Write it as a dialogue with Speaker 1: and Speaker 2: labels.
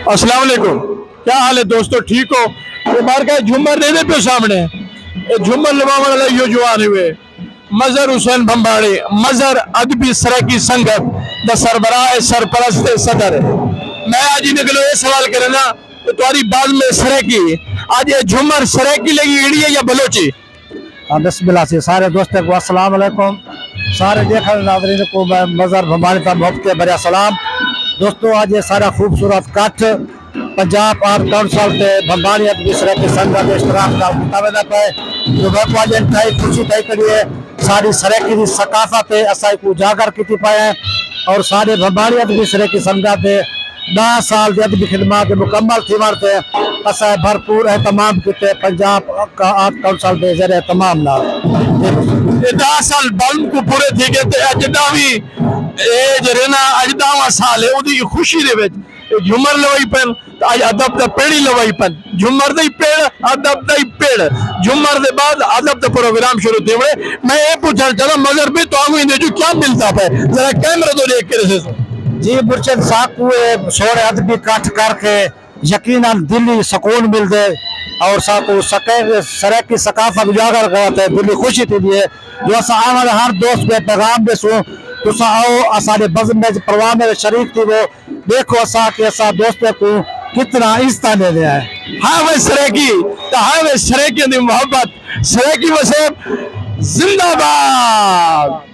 Speaker 1: अस्सलाम वालेकुम। क्या हाल है दोस्तों, ठीक हो? ये बार का झूमर दे दे पे सामने ये झूमर लवाने वाला यो जवान हुए मजहर हुसैन भंबाड़ी मजहर अदबी सराकी संगत द सरबराह सरपरस्त सदर। मैं आज ही निकलो ये सवाल करे ना तो तुम्हारी बात में सराकी आज ये झूमर सराकी लगी इड़ी है या बलोची?
Speaker 2: बिस्मिल्लाह से सारे दोस्तों को अस्सलाम वालेकुम। सारे देखने नाज़रीन को मैं मजहर भंबाड़ी का मुफ्त बरिया सलाम। दोस्तों आज ये सारा खूबसूरत कट पंजाब आर्ट काउंसिल के भंबाड़ी अदबी सराकी संगत के इश्तराक का मुताबिक पे जो मैं आज इंतहाई खुशी तय करी है सारी सराकी की सकाफत असाई को उजागर की पाए और सारे भंबाड़ी अदबी सराकी संगत के 10 साल की अदबी खिदमत मुकम्मल थी वरते असा भरपूर एहतमाम किते पंजाब का आर्ट काउंसिल के जरिए तमाम ना
Speaker 1: 10 साल बंद को पूरे थे गए अजदा भी एज रहना अजदावा साल है उदी खुशी दे विच झूमर लवाई पन आज अदब दा पेड़ी लवाई पन झूमर दे पेड़ अदब दे पेड़ झूमर दे बाद अदब दा प्रोग्राम शुरू थे बड़े। मैं ये पूछना चला मगर भी तो आगू इंदे जो क्या मिलता है जरा कैमरा तो देख के रहे
Speaker 2: जी मुर्शद साहब को छोड़े अदबी कट करके यकीनन दिली सुकून मिल दे और साको सके सराकी सकाफत उजागर करते दिली खुशी थी है जो हमारे हर दोस्त के पैगाम दे सो तुसा आओ असारे बज़म में परवाह में शरीक थी वो देखो असा के असा दोस्तों को कितना इज्जत दे दिया है।
Speaker 1: हाँ भाई सराकी तो हाँ भाई सराकी दी मोहब्बत सराकी वसे जिंदाबाद।